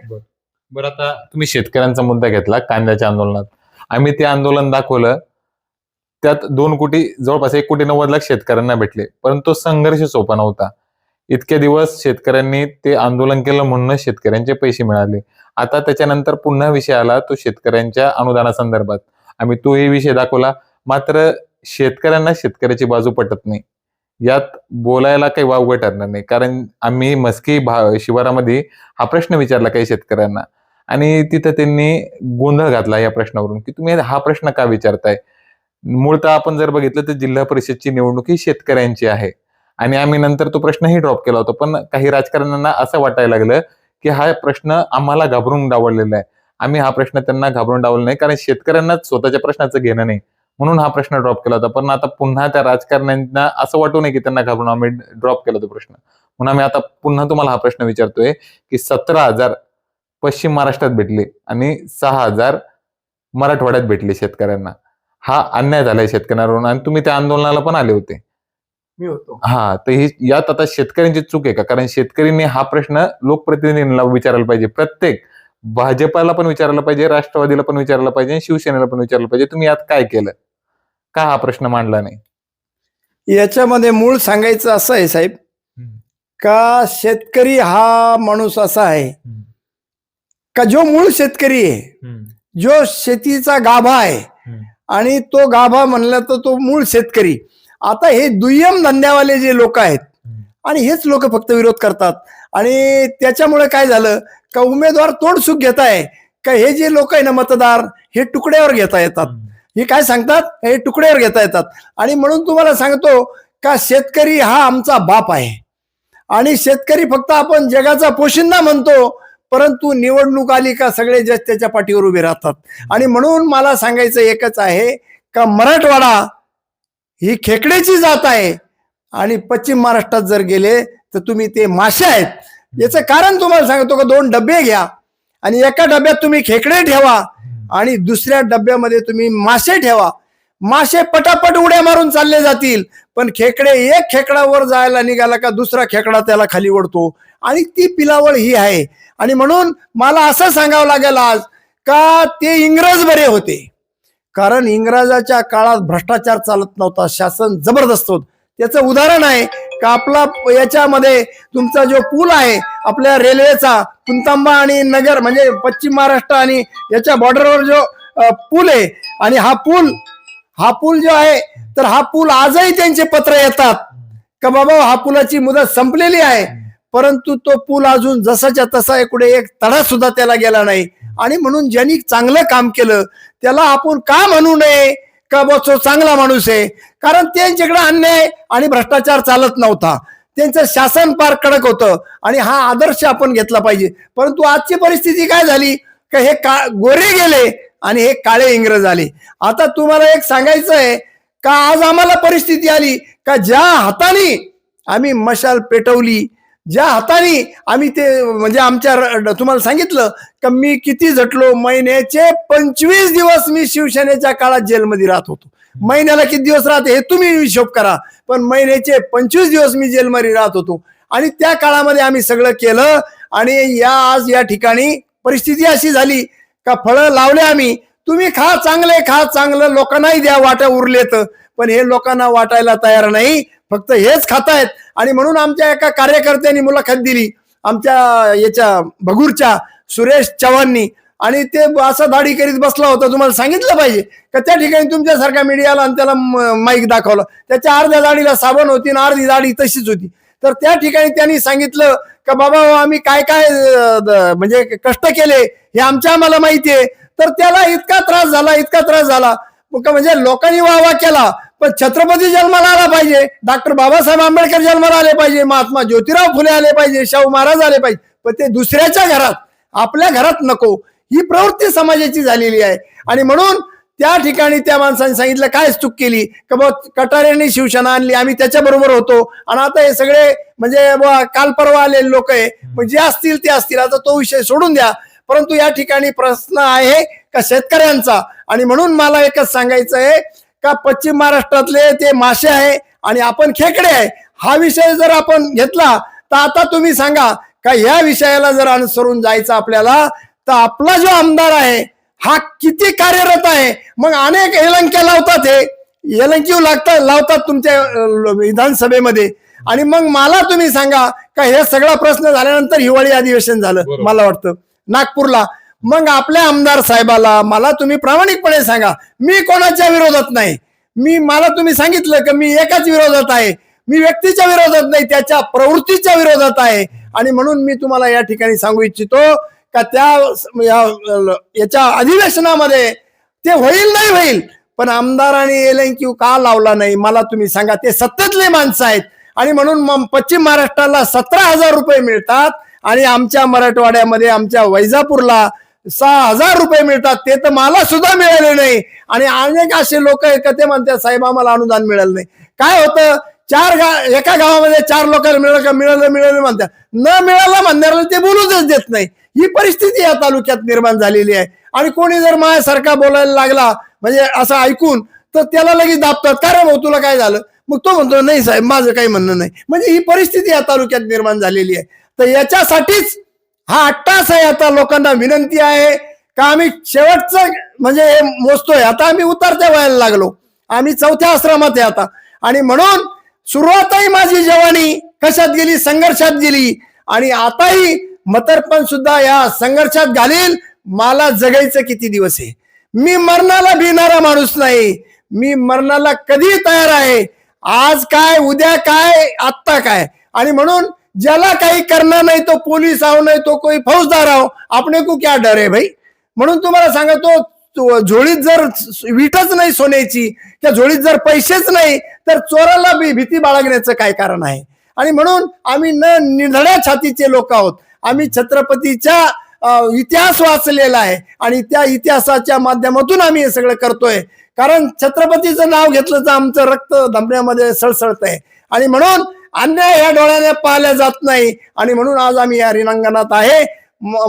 बरं, आता तुम्ही शेतकऱ्यांचा मुद्दा घेतला कांद्याच्या आंदोलनात. आम्ही ते आंदोलन दाखवलं, त्यात 2 कोटी जवळपास 1,90,00,000 शेतकऱ्यांना भेटले, परंतु संघर्ष सोपा नव्हता. इतके दिवस शेतकऱ्यांनी ते आंदोलन केलं म्हणून शेतकऱ्यांचे पैसे मिळाले. आता त्याच्यानंतर पुन्हा विषय आला तो शेतकऱ्यांच्या अनुदानासंदर्भात. आम्ही तोही विषय दाखवला, मात्र शेतकऱ्यांना शेतकऱ्याची बाजू पटत नाही. यात बोलायला काही वावगं ठरणार नाही, कारण आम्ही मस्की शिवारामध्ये हा प्रश्न विचारला काही शेतकऱ्यांना, आणि तिथं त्यांनी गोंधळ घातला या प्रश्नावरून की तुम्ही हा प्रश्न का विचारताय. मूळतः आपण जर बघितलं तर जिल्हा परिषदची निवडणूक ही शेतकऱ्यांची आहे, आणि आम्ही नंतर तो प्रश्नही ड्रॉप केला होता. पण काही राजकारण्यांना असं वाटायला लागलं की हा प्रश्न आम्हाला घाबरून डावललेला आहे. आम्ही हा प्रश्न त्यांना घाबरून डावला नाही, कारण शेतकऱ्यांनाच स्वतःच्या प्रश्नाचं घेणं नाही म्हणून हा प्रश्न ड्रॉप केला होता. पण आता पुन्हा त्या राजकारण्यांना असं वाटू नये की त्यांना घाबरून आम्ही ड्रॉप केला तो प्रश्न, म्हणून आम्ही आता पुन्हा तुम्हाला हा प्रश्न विचारतोय की 17,000 पश्चिम महाराष्ट्रात भेटले आणि 6,000 मराठवाड्यात भेटले शेतकऱ्यांना. हा अन्याय झालाय शेतकऱ्यांवरून, आणि तुम्ही त्या आंदोलनाला पण आले होते. मी होतो. हा, तर ही यात आता शेतकऱ्यांची चूक आहे का? कारण शेतकऱ्यांनी हा प्रश्न लोकप्रतिनिधींना विचारायला पाहिजे. प्रत्येक भाजपाला पण विचारायला पाहिजे, राष्ट्रवादीला पण विचारायला पाहिजे, शिवसेनेला पण विचारायला पाहिजे, तुम्ही यात काय केलं, का हा प्रश्न मांडला नाही? याच्यामध्ये मूळ सांगायचं असं आहे साहेब का शेतकरी हा माणूस असा आहे का जो मूळ शेतकरी आहे, जो शेतीचा गाभा आहे, आणि तो गाभा म्हणलं तर तो मूळ शेतकरी. आता हे दुय्यम धंद्यावाले जे लोक आहेत, आणि हेच लोक फक्त विरोध करतात, आणि त्याच्यामुळे काय झालं का उमेदवार तोडसुख घेत आहे का हे जे लोक आहे ना मतदार, हे तुकड्यावर घेता येतात. हे काय सांगतात, हे तुकड्यावर घेता येतात. आणि म्हणून तुम्हाला सांगतो का शेतकरी हा आमचा बाप आहे, आणि शेतकरी फक्त आपण जगाचा पोशिंदा म्हणतो, परंतु निवडणूक आली का सगळे जग त्याच्या पाठीवर उभे राहतात. आणि म्हणून मला सांगायचं एकच आहे का मराठवाडा ही खेकड्याची जात आहे, आणि पश्चिम महाराष्ट्रात जर गेले तर तुम्ही ते मासे आहेत. याचं कारण तुम्हाला सांगतो का 2 डबे घ्या, आणि एका डब्यात तुम्ही खेकडे ठेवा, आणि दुसऱ्या डब्यामध्ये तुम्ही मासे ठेवा. मासे पटापट उड्या मारून चालले जातील, पण खेकडे एक खेकडावर जायला निघाला का दुसरा खेकडा त्याला खाली ओढतो, आणि ती पिलावळ ही आहे. आणि म्हणून मला असं सांगावं लागेल आज का ते इंग्रज बरे होते, कारण इंग्रजाच्या काळात भ्रष्टाचार चालत नव्हता, शासन जबरदस्त होत. त्याचं उदाहरण आहे का आपला याच्यामध्ये तुमचा जो पूल आहे आपल्या रेल्वेचा, पुणतांबा आणि नगर म्हणजे पश्चिम महाराष्ट्र आणि याच्या बॉर्डरवर जो पूल आहे. आणि हा पूल जो आहे तर हा पूल आजही त्यांचे पत्र येतात का बाबा हा पुलाची मुदत संपलेली आहे, परंतु तो पूल अजून जसाच्या तसा आहे, कुठे एक तडा सुद्धा त्याला गेला नाही. आणि म्हणून ज्यांनी चांगलं काम केलं त्याला आपण का म्हणू नये का बा तो चांगला माणूस आहे, कारण त्यांच्याकडे अन्याय आणि भ्रष्टाचार चालत नव्हता, त्यांचं शासन फार कडक होतं आणि हा आदर्श आपण घेतला पाहिजे. परंतु आजची परिस्थिती काय झाली का हे गोरे गेले आणि हे काळे इंग्रज आले. आता तुम्हाला एक सांगायचं आहे का आज आम्हाला परिस्थिती आली का ज्या हाताने आम्ही मशाल पेटवली, ज्या हाताने आम्ही ते म्हणजे आमच्या तुम्हाला सांगितलं का मी किती झटलो, महिन्याचे 25 दिवस मी शिवसेनेच्या काळात जेलमध्ये राहत होतो. महिन्याला किती दिवस राहते हे तुम्ही हिशोब करा, पण महिन्याचे 25 दिवस मी जेलमध्ये राहत होतो. आणि त्या काळामध्ये आम्ही सगळं केलं आणि आज या ठिकाणी परिस्थिती अशी झाली का फळं लावले आम्ही, तुम्ही खा चांगलं लोकांनाही द्या, वाट्या उरलेत, पण हे लोकांना वाटायला तयार नाही, फक्त हेच खातायत. आणि म्हणून आमच्या एका कार्यकर्त्यांनी मुलाखत दिली आमच्या याच्या भगूरच्या सुरेश चव्हाणनी, आणि ते असं दाढी करीत बसला होता. तुम्हाला सांगितलं पाहिजे का त्या ठिकाणी तुमच्यासारख्या मीडियाला आणि त्याला माईक दाखवला, त्याच्या अर्ध्या दाढीला साबण होती आणि अर्धी दाढी तशीच होती. तर त्या ठिकाणी त्यांनी सांगितलं का बाबा आम्ही काय काय म्हणजे कष्ट केले हे आम्हाला माहिती आहे. तर त्याला इतका त्रास झाला म्हणजे लोकांनी वाहवा केला, पण छत्रपती जन्माला आला पाहिजे, डॉक्टर बाबासाहेब आंबेडकर जन्माला आले पाहिजे, महात्मा ज्योतिराव फुले आले पाहिजे, शाहू महाराज आले पाहिजे, पण ते दुसऱ्याच्या घरात आपल्या घरात नको, ही प्रवृत्ती समाजाची झालेली आहे. आणि म्हणून त्या ठिकाणी त्या माणसाने सांगितलं काय चूक केली का बा कटारेंनी शिवसेना आणली, आम्ही त्याच्या बरोबर होतो आणि आता हे सगळे म्हणजे काल परवा आलेले लोक आहे, जे असतील ते असतील, आता तो विषय सोडून द्या. परंतु या ठिकाणी प्रश्न आहे का शेतकऱ्यांचा, आणि म्हणून मला एकच सांगायचं आहे का पश्चिम महाराष्ट्रातले ते मासे आहे आणि आपण खेकडे आहे, हा विषय जर आपण घेतला तर आता तुम्ही सांगा का या विषयाला जर अनुसरून जायचं आपल्याला, तर आपला जो आमदार आहे हा किती कार्यरत आहे. मग अनेक एलंक्या लावतात, हे एलंक्यू लावतात तुमच्या विधानसभेमध्ये, आणि मग मला तुम्ही सांगा का हे सगळा प्रश्न झाल्यानंतर हिवाळी अधिवेशन झालं मला वाटतं नागपूरला, मग आपल्या आमदार साहेबाला मला तुम्ही प्रामाणिकपणे सांगा, मी कोणाच्या विरोधात नाही, मला तुम्ही सांगितलं की मी एकाच विरोधात आहे, मी व्यक्तीच्या विरोधात नाही, त्याच्या प्रवृत्तीच्या विरोधात आहे. आणि म्हणून मी तुम्हाला या ठिकाणी सांगू इच्छितो का याच्या अधिवेशनामध्ये ते होईल नाही होईल, पण आमदारांनी एलएनक्यू का लावला नाही मला तुम्ही सांगा, ते सत्तेतले माणसं आहेत. आणि म्हणून पश्चिम महाराष्ट्राला 17,000 रुपये मिळतात आणि आमच्या मराठवाड्यामध्ये आमच्या वैजापूरला 6,000 रुपये मिळतात, ते तर मला सुद्धा मिळाले नाही. आणि अनेक असे लोक आहेत का ते म्हणतात साहेब आम्हाला अनुदान मिळालं नाही. काय होतं एका गावामध्ये 4 लोकांना मिळालं म्हणतात, न मिळालं म्हणणाऱ्याला ते बोलूच देत नाही. ही परिस्थिती या तालुक्यात निर्माण झालेली आहे. आणि कोणी जर माझ्यासारखा बोलायला लागला म्हणजे असं ऐकून तर त्याला लगेच दाबतात, काय रे भाऊ तुला काय झालं, मग तो म्हणतो नाही साहेब माझं काही म्हणणं नाही. म्हणजे ही परिस्थिती या तालुक्यात निर्माण झालेली आहे. तर याच्यासाठीच हा अट्टास आहे. आता लोकांना विनंती आहे का आम्ही शेवटचं म्हणजे हे मोजतोय, आता आम्ही उतरत्या वयाला लागलो, आम्ही 4थ्या आश्रमात आहे आता. आणि म्हणून सुरुवातही माझी जवानी कशात गेली, संघर्षात गेली, आणि आताही म्हातारपण सुद्धा या संघर्षात घालील. मला जगायचं किती दिवस आहे, मी मरणाला भिणारा माणूस नाही, मी मरणाला कधी तयार आहे, आज काय उद्या काय आत्ता काय. आणि म्हणून ज्याला काही करणार नाही तो पोलीस आहो नाही तो कोई फौजदार आहो, आपने को क्या डर है भाई. म्हणून तुम्हाला सांगतो झोळीत जर वीटच नाही सोन्याची, त्या झोळीत जर पैसेच नाही तर चोराला भीती बाळगण्याचं काय कारण आहे. आणि म्हणून आम्ही निधड्या छातीचे लोक आहोत, आम्ही छत्रपतीच्या इतिहास वाचलेला आहे आणि त्या इतिहासाच्या माध्यमातून आम्ही हे सगळं करतोय, कारण छत्रपतीचं नाव घेतलं तर आमचं रक्त धमन्यामध्ये सळसळत आहे. आणि म्हणून अन्याय ह्या डोळ्याने पाहिल्या जात नाही. आणि म्हणून आज आम्ही या रिंगणात आहे,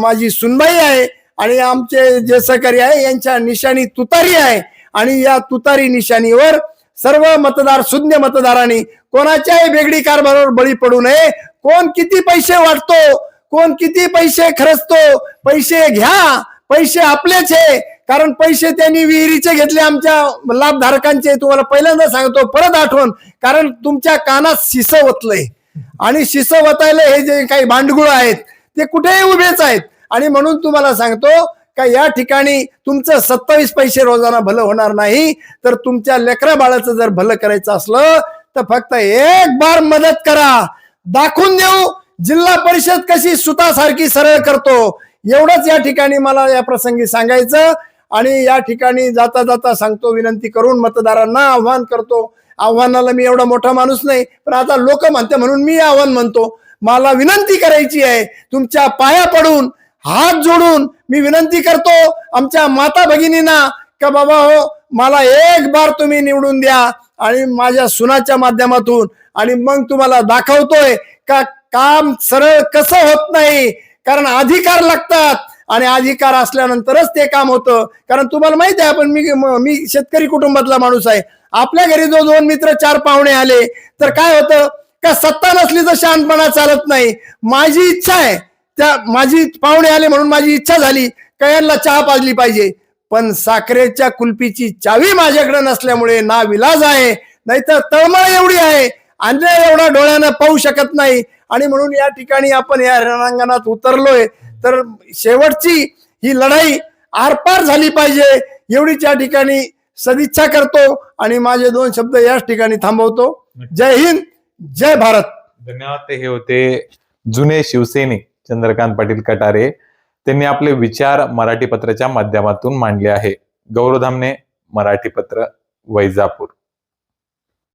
माझी सुनबाई आहे आणि आमचे जे सहकारी आहे यांच्या निशाणी तुतारी आहे. आणि या तुतारी निशाणीवर सर्व मतदार शून्य मतदारांनी कोणाच्याही बेगडी कारभारावर बळी पडू नये. कोण किती पैसे वाटतो, कोण किती पैसे खर्चतो, पैसे घ्या, पैसे आपलेच आहे, कारण पैसे त्यांनी विहिरीचे घेतले आमच्या लाभधारकांचे. तुम्हाला पहिल्यांदा सांगतो, परत आठवण, कारण तुमच्या कानात शिसं वतलंय आणि शिसं वतायला हे जे काही भांडगुळ आहेत ते कुठेही उभेच आहेत. आणि म्हणून तुम्हाला सांगतो का या ठिकाणी तुमचं 27 पैसे रोजाना भलं होणार नाही, तर तुमच्या लेकरा बाळाचं जर भलं करायचं असलं तर फक्त एक बार मदत करा, दाखवून देऊ जिल्हा परिषद कशी सुतासारखी सरळ करतो. एवढंच या ठिकाणी मला या प्रसंगी सांगायचं. आणि या ठिकाणी जाता जाता सांगतो, विनंती करून मतदारांना आव्हान करतो. आव्हानाला मी एवढा मोठा माणूस नाही, पण आता लोक म्हणते म्हणून मी आव्हान म्हणतो. मला विनंती करायची आहे, तुमच्या पाया पडून हात जोडून मी विनंती करतो आमच्या माता भगिनींना का बाबा हो, मला एक बार तुम्ही निवडून द्या आणि माझ्या सुनाच्या माध्यमातून, आणि मग तुम्हाला दाखवतोय का काम सरळ कसं होत नाही. कारण अधिकार लागतात आणि अधिकार असल्यानंतरच ते काम होतं. कारण तुम्हाला माहिती आहे, आपण मी शेतकरी कुटुंबातला माणूस आहे. आपल्या घरी जो 2 मित्र 4 पाहुणे आले तर काय होतं का सत्ता नसली तर शहाणपणा चालत नाही. माझी इच्छा आहे, माझी पाहुणे आले म्हणून माझी इच्छा झाली का यांना चहा पाजली पाहिजे, पण साखरेच्या कुल्फीची चावी माझ्याकडे नसल्यामुळे ना विलाज आहे, नाहीतर तळमळ एवढी आहे, अन्याय एवढा डोळ्यानं पाहू शकत नाही. आणि म्हणून या ठिकाणी आपण या रणांगणात उतरलोय, तर शेवटची ही लढाई आरपार झाली पाहिजे एवढीच या ठिकाणी सदिच्छा करतो आणि माझे 2 शब्द याच ठिकाणी थांबवतो. जय हिंद, जय भारत. धन्यवाद. हे होते जुने शिवसैनिक चंद्रकांत पाटील कटारे. त्यांनी आपले विचार मराठी पत्राच्या माध्यमातून मांडले आहे. गौरव धामणे, मराठी पत्र, वैजापूर.